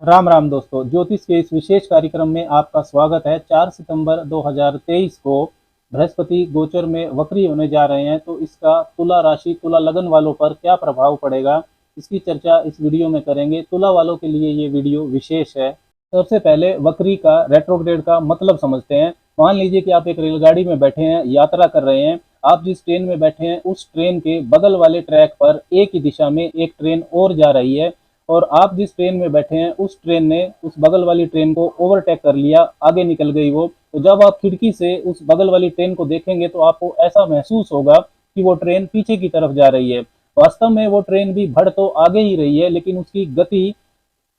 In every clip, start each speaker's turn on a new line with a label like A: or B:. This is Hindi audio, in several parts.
A: राम राम दोस्तों, ज्योतिष के इस विशेष कार्यक्रम में आपका स्वागत है। 4 सितंबर 2023 को बृहस्पति गोचर में वक्री होने जा रहे हैं, तो इसका तुला राशि तुला लगन वालों पर क्या प्रभाव पड़ेगा, इसकी चर्चा इस वीडियो में करेंगे। तुला वालों के लिए ये वीडियो विशेष है। सबसे पहले वक्री का रेट्रोग्रेड का मतलब समझते हैं। मान लीजिए कि आप एक रेलगाड़ी में बैठे हैं, यात्रा कर रहे हैं। आप जिस ट्रेन में बैठे हैं उस ट्रेन के बगल वाले ट्रैक पर एक ही दिशा में एक ट्रेन और जा रही है, और आप जिस ट्रेन में बैठे हैं उस ट्रेन ने उस बगल वाली ट्रेन को ओवरटेक कर लिया, आगे निकल गई वो। तो जब आप खिड़की से उस बगल वाली ट्रेन को देखेंगे तो आपको ऐसा महसूस होगा कि वो ट्रेन पीछे की तरफ जा रही है। वास्तव में वो ट्रेन भी बढ़ तो आगे ही रही है, लेकिन उसकी गति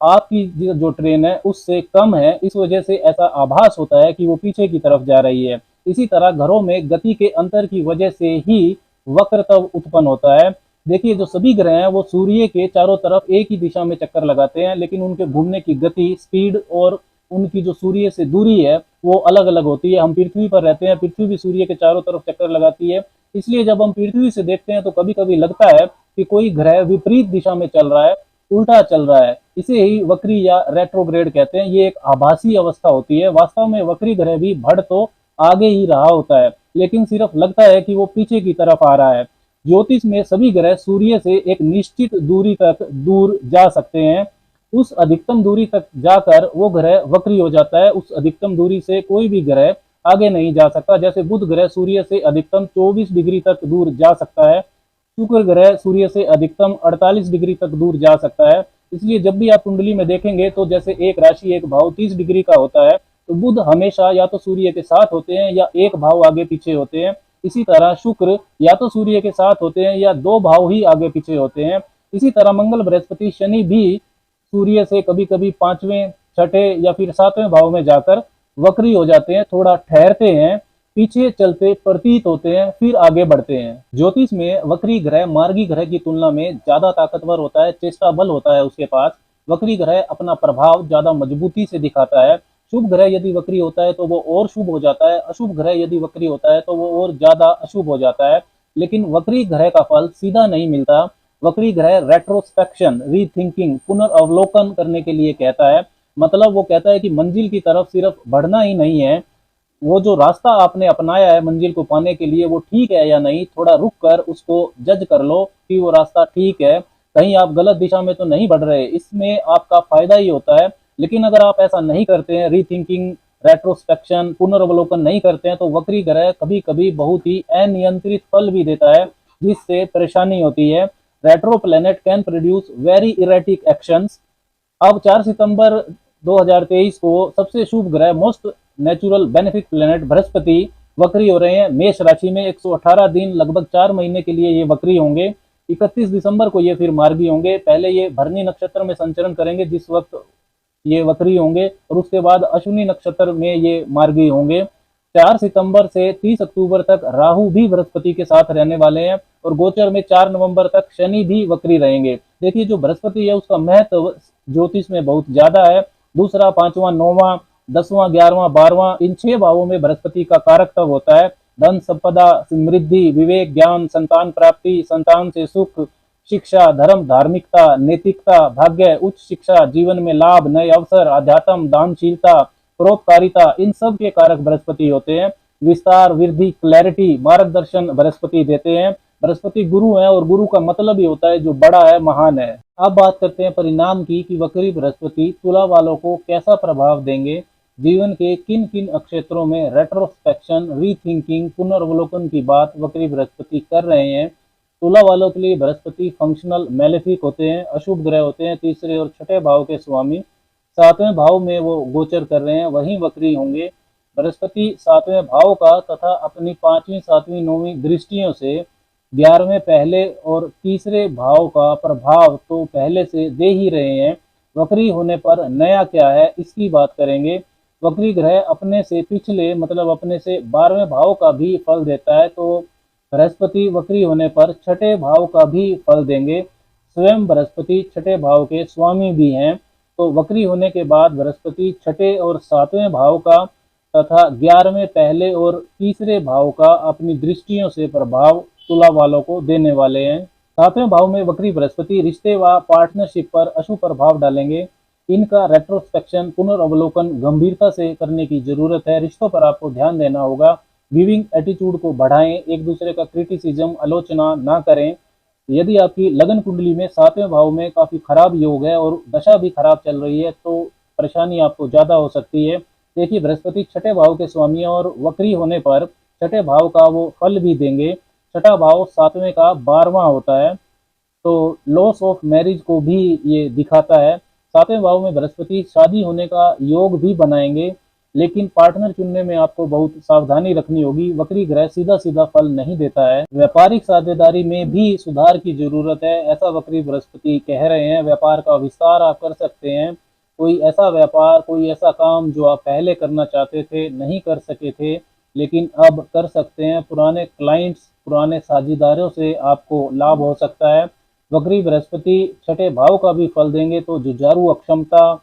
A: आपकी जो ट्रेन है उससे कम है। इस वजह से ऐसा आभास होता है कि वो पीछे की तरफ जा रही है। इसी तरह घरों में गति के अंतर की वजह से ही वक्रतव उत्पन्न होता है। देखिए, जो सभी ग्रह हैं वो सूर्य के चारों तरफ एक ही दिशा में चक्कर लगाते हैं, लेकिन उनके घूमने की गति, स्पीड और उनकी जो सूर्य से दूरी है वो अलग अलग होती है। हम पृथ्वी पर रहते हैं, पृथ्वी भी सूर्य के चारों तरफ चक्कर लगाती है। इसलिए जब हम पृथ्वी से देखते हैं तो कभी कभी लगता है कि कोई ग्रह विपरीत दिशा में चल रहा है, उल्टा चल रहा है। इसे ही वक्री या रेट्रोग्रेड कहते हैं। ये एक आभासी अवस्था होती है। वास्तव में वक्री ग्रह भी बढ़ तो आगे ही रहा होता है, लेकिन सिर्फ लगता है कि वो पीछे की तरफ आ रहा है। ज्योतिष में सभी ग्रह सूर्य से एक निश्चित दूरी तक दूर जा सकते हैं। उस अधिकतम दूरी तक जाकर वो ग्रह वक्री हो जाता है। उस अधिकतम दूरी से कोई भी ग्रह आगे नहीं जा सकता। जैसे बुध ग्रह सूर्य से अधिकतम 24 डिग्री तक दूर जा सकता है, शुक्र ग्रह सूर्य से अधिकतम 48 डिग्री तक दूर जा सकता है। इसलिए जब भी आप कुंडली में देखेंगे तो जैसे एक राशि एक भाव 30 डिग्री का होता है, तो बुध हमेशा या तो सूर्य के साथ होते हैं या एक भाव आगे पीछे होते हैं। इसी तरह शुक्र या तो सूर्य के साथ होते हैं या दो भाव ही आगे पीछे होते हैं। इसी तरह मंगल, बृहस्पति, शनि भी सूर्य से कभी कभी पांचवें, छठे या फिर सातवें भाव में जाकर वक्री हो जाते हैं, थोड़ा ठहरते हैं, पीछे चलते प्रतीत होते हैं, फिर आगे बढ़ते हैं। ज्योतिष में वक्री ग्रह मार्गी ग्रह की तुलना में ज्यादा ताकतवर होता है, चेष्टा बल होता है उसके पास। वक्री ग्रह अपना प्रभाव ज्यादा मजबूती से दिखाता है। शुभ ग्रह यदि वक्री होता है तो वो और शुभ हो जाता है, अशुभ ग्रह यदि वक्री होता है तो वो और ज्यादा अशुभ हो जाता है। लेकिन वक्री ग्रह का फल सीधा नहीं मिलता। वक्री ग्रह रेट्रोस्पेक्शन, रीथिंकिंग, पुनर्अवलोकन करने के लिए कहता है। मतलब वो कहता है कि मंजिल की तरफ सिर्फ बढ़ना ही नहीं है, वो जो रास्ता आपने अपनाया है मंजिल को पाने के लिए वो ठीक है या नहीं, थोड़ा रुक कर उसको जज कर लो कि वो रास्ता ठीक है, कहीं आप गलत दिशा में तो नहीं बढ़ रहे। इसमें आपका फायदा ही होता है। लेकिन अगर आप ऐसा नहीं करते हैं, रीथिंकिंग, रेट्रोस्पेक्शन, पुनर्वलोकन नहीं करते हैं, तो वक्री ग्रह कभी कभी बहुत ही अनियंत्रित फल भी देता है, जिससे परेशानी होती है। Retro planet can produce very erratic actions. अब 4 सितंबर 2023 को सबसे शुभ ग्रह, most natural benefic planet Brihaspati वक्री हो रहे हैं मेष राशि में। 118 दिन, लगभग 4 महीने के लिए ये वक्री होंगे। 31 दिसंबर को ये फिर मार्गी होंगे। पहले ये भरनी नक्षत्र में संचरण करेंगे जिस वक्त ये वक्री होंगे, और उसके बाद अश्विनी नक्षत्र में ये मार्गी होंगे। 4 सितंबर से 30 अक्टूबर तक राहु भी बृहस्पति के साथ रहने वाले हैं, और गोचर में 4 नवंबर तक शनि भी वक्री रहेंगे। देखिए, जो बृहस्पति है उसका महत्व ज्योतिष में बहुत ज्यादा है। दूसरा, पांचवा, नौवां, 10वां, 11वां, 12वां, इन 6 भावों में बृहस्पति का कारकत्व होता है। धन, संपदा, समृद्धि, विवेक, ज्ञान, संतान प्राप्ति, संतान से सुख, शिक्षा, धर्म, धार्मिकता, नैतिकता, भाग्य, उच्च शिक्षा, जीवन में लाभ, नए अवसर, अध्यात्म, दानशीलता, परोपकारिता, इन सब के कारक बृहस्पति होते हैं। विस्तार, वृद्धि, क्लैरिटी, मार्गदर्शन बृहस्पति देते हैं। बृहस्पति गुरु है, और गुरु का मतलब ही होता है जो बड़ा है, महान है। अब बात करते हैं परिणाम की कि वक्री बृहस्पति तुला वालों को कैसा प्रभाव देंगे। जीवन के किन किन क्षेत्रों में रेट्रोस्पेक्शन, रीथिंकिंग, पुनर्वलोकन की बात वक्री बृहस्पति कर रहे हैं। तुला वालों के लिए बृहस्पति फंक्शनल मैलेफिक होते हैं, अशुभ ग्रह होते हैं, तीसरे और छठे भाव के स्वामी। 7वें भाव में वो गोचर कर रहे हैं, वहीं वक्री होंगे। बृहस्पति 7वें भाव का तथा अपनी 5वीं, 7वीं, 9वीं दृष्टियों से 11वें पहले और तीसरे भाव का प्रभाव तो पहले से दे ही रहे हैं। वक्री होने पर नया क्या है, इसकी बात करेंगे। वक्री ग्रह अपने से पिछले, मतलब अपने से 12वें भाव का भी फल देता है, तो बृहस्पति वक्री होने पर छठे भाव का भी फल देंगे। स्वयं बृहस्पति छठे भाव के स्वामी भी हैं, तो वक्री होने के बाद बृहस्पति छठे और 7वें भाव का तथा 11वें पहले और तीसरे भाव का अपनी दृष्टियों से प्रभाव तुला वालों को देने वाले हैं। 7वें भाव में वक्री बृहस्पति रिश्ते व पार्टनरशिप पर अशुभ प्रभाव डालेंगे। इनका रेट्रोस्पेक्शन पुनर्अवलोकन गंभीरता से करने की जरूरत है। रिश्तों पर आपको ध्यान देना होगा। गिविंग एटीट्यूड को बढ़ाएं, एक दूसरे का क्रिटिसिज्म आलोचना ना करें। यदि आपकी लगन कुंडली में 7वें भाव में काफी खराब योग है और दशा भी खराब चल रही है तो परेशानी आपको ज्यादा हो सकती है। देखिए, बृहस्पति छठे भाव के स्वामी है और वक्री होने पर छठे भाव का वो फल भी देंगे। छठा भाव 7वें का 12वां होता है, तो लॉस ऑफ मैरिज को भी ये दिखाता है। 7वें भाव में बृहस्पति शादी होने का योग भी बनाएंगे, लेकिन पार्टनर चुनने में आपको बहुत सावधानी रखनी होगी। वक्री ग्रह सीधा सीधा फल नहीं देता है। व्यापारिक साझेदारी में भी सुधार की जरूरत है, ऐसा वक्री बृहस्पति कह रहे हैं। व्यापार का विस्तार आप कर सकते हैं। कोई ऐसा व्यापार, कोई ऐसा काम जो आप पहले करना चाहते थे, नहीं कर सके थे, लेकिन अब कर सकते हैं। पुराने क्लाइंट्स, पुराने साझेदारों से आपको लाभ हो सकता है। वक्री बृहस्पति छठे भाव का भी फल देंगे, तो जुझारू अक्षमता,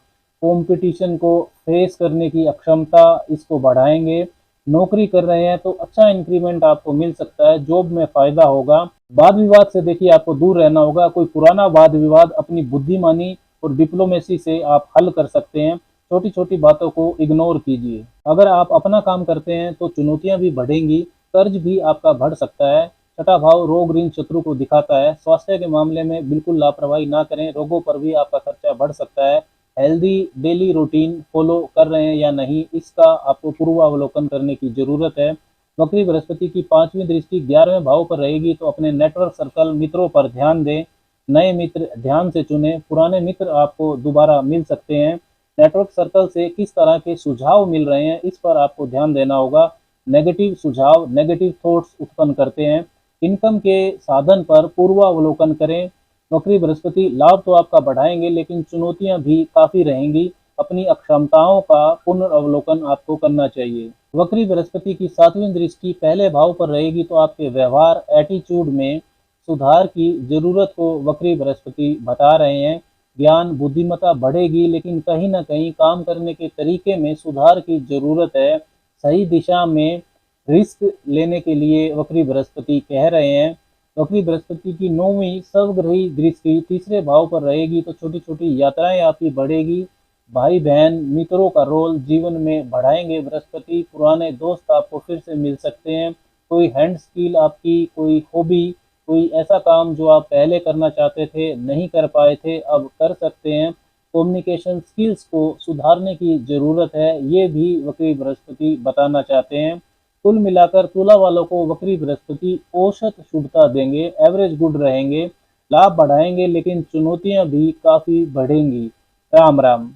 A: कंपटीशन को फेस करने की अक्षमता, इसको बढ़ाएंगे। नौकरी कर रहे हैं तो अच्छा इंक्रीमेंट आपको मिल सकता है, जॉब में फायदा होगा। वाद विवाद से देखिए आपको दूर रहना होगा। कोई पुराना वाद विवाद अपनी बुद्धिमानी और डिप्लोमेसी से आप हल कर सकते हैं। छोटी छोटी बातों को इग्नोर कीजिए। अगर आप अपना काम करते हैं तो चुनौतियां भी बढ़ेंगी, कर्ज भी आपका बढ़ सकता है। छठा भाव रोग ऋण शत्रु को दिखाता है। स्वास्थ्य के मामले में बिल्कुल लापरवाही ना करें, रोगों पर भी आपका खर्चा बढ़ सकता है। हेल्दी डेली रूटीन फॉलो कर रहे हैं या नहीं, इसका आपको पूर्वावलोकन करने की जरूरत है। वक्री बृहस्पति की 5वीं दृष्टि 11वें भाव पर रहेगी, तो अपने नेटवर्क सर्कल मित्रों पर ध्यान दें। नए मित्र ध्यान से चुनें, पुराने मित्र आपको दोबारा मिल सकते हैं। नेटवर्क सर्कल से किस तरह के सुझाव मिल रहे हैं, इस पर आपको ध्यान देना होगा। नेगेटिव सुझाव, नेगेटिव थॉट्स उत्पन्न करते हैं। इनकम के साधन पर पूर्वावलोकन करें। वक्री बृहस्पति लाभ तो आपका बढ़ाएंगे, लेकिन चुनौतियां भी काफी रहेंगी। अपनी अक्षमताओं का पुनर्अवलोकन आपको करना चाहिए। वक्री बृहस्पति की 7वीं दृष्टि पहले भाव पर रहेगी, तो आपके व्यवहार, एटीट्यूड में सुधार की जरूरत को वक्री बृहस्पति बता रहे हैं। ज्ञान, बुद्धिमत्ता बढ़ेगी, लेकिन कहीं ना कहीं काम करने के तरीके में सुधार की जरूरत है। सही दिशा में रिस्क लेने के लिए वक्री बृहस्पति कह रहे हैं। वक्री बृहस्पति की 9वीं सर्वग्रही दृष्टि तीसरे भाव पर रहेगी, तो छोटी छोटी यात्राएं आपकी बढ़ेगी। भाई बहन मित्रों का रोल जीवन में बढ़ाएंगे बृहस्पति। पुराने दोस्त आपको फिर से मिल सकते हैं। कोई हैंड स्किल आपकी, कोई हॉबी, कोई ऐसा काम जो आप पहले करना चाहते थे, नहीं कर पाए थे, अब कर सकते हैं। कम्युनिकेशन स्किल्स को सुधारने की जरूरत है, ये भी वक्री बृहस्पति बताना चाहते हैं। कुल मिलाकर तुला वालों को वक्री बृहस्पति औसत शुभता देंगे, एवरेज गुड रहेंगे। लाभ बढ़ाएंगे, लेकिन चुनौतियां भी काफी बढ़ेंगी। राम राम।